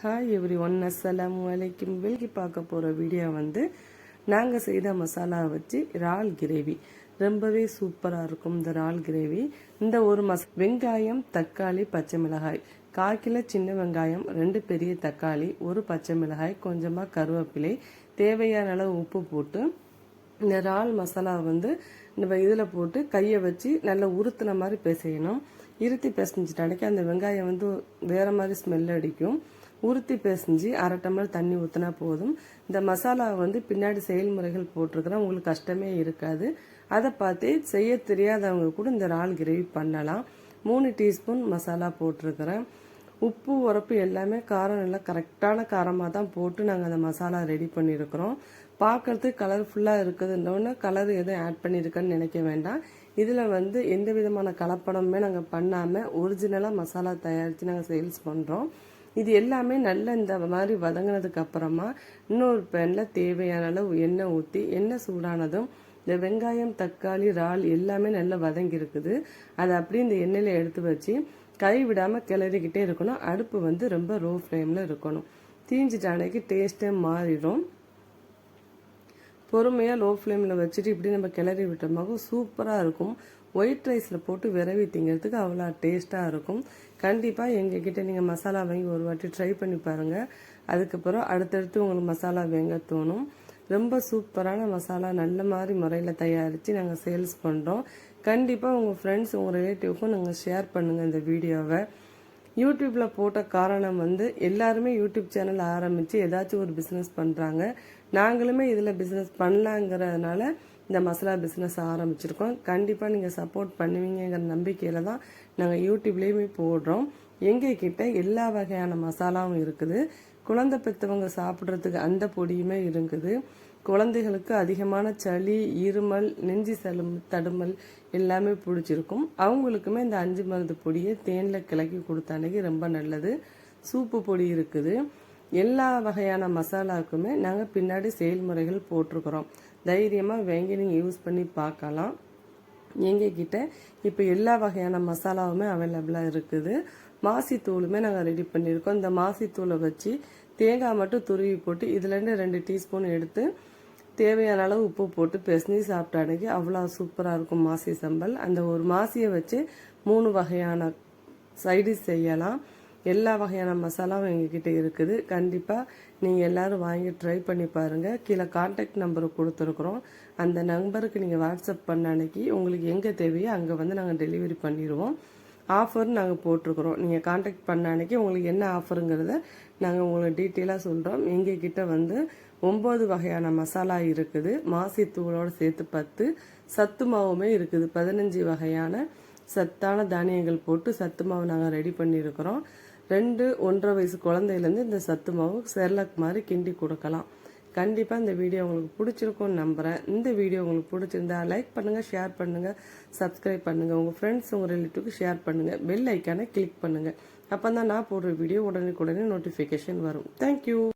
Hi every one, அஸ்ஸலாமு அலைக்கும். வெல்கி பார்க்க போகிற வீடியோ வந்து நாங்கள் செய்த மசாலா வச்சு இறால் கிரேவி. ரொம்பவே சூப்பராக இருக்கும் இந்த இறால் கிரேவி. இந்த ஒரு வெங்காயம், தக்காளி, பச்சை மிளகாய், 1/4 கிலோ சின்ன வெங்காயம், 2 பெரிய தக்காளி, 1 பச்சை மிளகாய், கொஞ்சமாக கருவேப்பிலை, தேவையான அளவு உப்பு போட்டு இந்த இறால் மசாலா வந்து நம்ம இதில் போட்டு கையை வச்சு நல்லா உறுத்துன மாதிரி பிசையணும். இருத்தி பிசைஞ்சிட்டாடைக்கு அந்த வெங்காயம் வந்து வேறு மாதிரி ஸ்மெல் அடிக்கும். உருத்தி பிசைஞ்சு 1/2 டம்ளர் தண்ணி ஊற்றினா போதும். இந்த மசாலாவை வந்து பின்னாடி செயல்முறைகள் போட்டிருக்கிறேன், உங்களுக்கு கஷ்டமே இருக்காது. அதை பார்த்து செய்ய தெரியாதவங்க கூட இந்த இறால் கிரேவி பண்ணலாம். 3 டீஸ்பூன் மசாலா போட்டிருக்கிறேன். உப்பு உரப்பு எல்லாமே காரம் நல்லா கரெக்டான காரமாக தான் போட்டு நாங்கள் அந்த மசாலா ரெடி பண்ணியிருக்கிறோம். பார்க்கறதுக்கு கலர்ஃபுல்லாக இருக்குதுன்னொன்று கலர் எதுவும் ஆட் பண்ணியிருக்கேன்னு நினைக்க வேண்டாம். இதில் வந்து எந்த விதமான கலப்படமுமே நாங்கள் பண்ணாமல் ஒரிஜினலாக மசாலா தயாரித்து நாங்கள் சேல்ஸ் பண்ணுறோம். இது எல்லாமே நல்லா இந்த மாதிரி வதங்கினதுக்கு அப்புறமா இன்னொரு பேனில் தேவையான அளவு எண்ணெய் ஊற்றி, எண்ணெய் சூடானதும் இந்த வெங்காயம், தக்காளி, இறால் எல்லாமே நல்லா வதங்கி இருக்குது. அதை அப்படியே இந்த எண்ணெயில் எடுத்து வச்சு கை விடாமல் கிளறிக்கிட்டே இருக்கணும். அடுப்பு வந்து ரொம்ப லோ ஃப்ளேமில் இருக்கணும். தீஞ்சிட்டானைக்கு டேஸ்ட்டே மாறிடும். பொறுமையாக லோ ஃப்ளேமில் வச்சுட்டு இப்படி நம்ம கிளறி விட்டோமாக சூப்பராக இருக்கும். ஒயிட் ரைஸில் போட்டு விரவி திங்கிறதுக்கு அவ்வளோ டேஸ்ட்டாக இருக்கும். கண்டிப்பாக எங்ககிட்ட நீங்கள் மசாலா வாங்கி ஒரு வாட்டி ட்ரை பண்ணி பாருங்கள். அதுக்கப்புறம் அடுத்தடுத்து உங்களுக்கு மசாலா வாங்க தோணும். ரொம்ப சூப்பரான மசாலா நல்ல மாதிரி முறையில் தயாரித்து நாங்கள் சேல்ஸ் பண்ணுறோம். கண்டிப்பாக உங்கள் ஃப்ரெண்ட்ஸ், உங்கள் ரிலேட்டிவ்க்கும் நாங்கள் ஷேர் பண்ணுங்கள் இந்த வீடியோவை. யூடியூப்பில் போட்ட காரணம் வந்து எல்லாருமே யூடியூப் சேனல் ஆரம்பித்து ஏதாச்சும் ஒரு பிஸ்னஸ் பண்ணுறாங்க. நாங்களுமே இதில் பிஸ்னஸ் பண்ணலாங்கிறதுனால இந்த மசாலா பிஸ்னஸ் ஆரம்பிச்சிருக்கோம். கண்டிப்பாக நீங்கள் சப்போர்ட் பண்ணுவீங்கிற நம்பிக்கையில் தான் நாங்கள் யூடியூப்லேயுமே போடுறோம். எங்ககிட்ட எல்லா வகையான மசாலாவும் இருக்குது. குழந்தை பெற்றவங்க சாப்பிட்றதுக்கு அந்த பொடியுமே இருக்குது. குழந்தைகளுக்கு அதிகமான சளி, இருமல், நெஞ்சு தடுமல் எல்லாமே பிடிச்சிருக்கும். அவங்களுக்குமே இந்த 5 மருந்து பொடியை தேனில் கிளக்கி கொடுத்தானே ரொம்ப நல்லது. சூப்பு பொடி இருக்குது. எல்லா வகையான மசாலாவுக்குமே நாங்கள் பின்னாடி செயல்முறைகள் போட்டிருக்கிறோம். தைரியமாக வாங்கி நீங்கள் யூஸ் பண்ணி பார்க்கலாம். எங்ககிட்ட இப்போ எல்லா வகையான மசாலாவுமே அவைலபிளாக இருக்குது. மாசித்தூளுமே நாங்கள் ரெடி பண்ணியிருக்கோம். இந்த மாசித்தூளை வச்சு தேங்காய் மட்டும் துருவி போட்டு இதுலேருந்து 2 டீஸ்பூன் எடுத்து தேவையான அளவு உப்பு போட்டு பிசைஞ்சு சாப்பிட்டாடைக்கு அவ்வளோ சூப்பராக இருக்கும் மாசி சம்பல். அந்த ஒரு மாசியை வச்சு 3 வகையான சைடிஷ் செய்யலாம். எல்லா வகையான மசாலாவும் எங்ககிட்ட இருக்குது. கண்டிப்பாக நீங்கள் எல்லோரும் வாங்கி ட்ரை பண்ணி பாருங்கள். கீழே கான்டாக்ட் நம்பர் கொடுத்துருக்குறோம். அந்த நம்பருக்கு நீங்கள் வாட்ஸ்அப் பண்ண அன்னைக்கு உங்களுக்கு எங்கே தேவையோ அங்கே வந்து நாங்கள் டெலிவரி பண்ணிடுவோம். ஆஃபர் நாங்கள் போட்டிருக்கிறோம். நீங்கள் கான்டாக்ட் பண்ண அன்னைக்கு உங்களுக்கு என்ன ஆஃபருங்கிறத நாங்கள் உங்களுக்கு டீட்டெயிலாக சொல்கிறோம். எங்ககிட்ட வந்து 9 வகையான மசாலா இருக்குது. மாசித்தூளோடு சேர்த்து 10, சத்து மாவுமே இருக்குது. 15 வகையான சத்தான தானியங்கள் போட்டு சத்து மாவு நாங்கள் ரெடி பண்ணியிருக்கிறோம். 2, 1.5 வயசு குழந்தையிலேருந்து இந்த சத்து மாவு செர்லாக் மாதிரி கிண்டி கொடுக்கலாம். கண்டிப்பாக இந்த வீடியோ உங்களுக்கு பிடிச்சிருக்கும்னு நம்புகிறேன். இந்த வீடியோ உங்களுக்கு பிடிச்சிருந்தா லைக் பண்ணுங்கள், ஷேர் பண்ணுங்கள், சப்ஸ்கிரைப் பண்ணுங்கள். உங்கள் ஃப்ரெண்ட்ஸ், உங்கள் ரிலேட்டிவ்க்கு ஷேர் பண்ணுங்கள். பெல் ஐக்கானை கிளிக் பண்ணுங்கள். அப்போ தான் நான் போடுற வீடியோ உடனே நோட்டிஃபிகேஷன் வரும். தேங்க்யூ.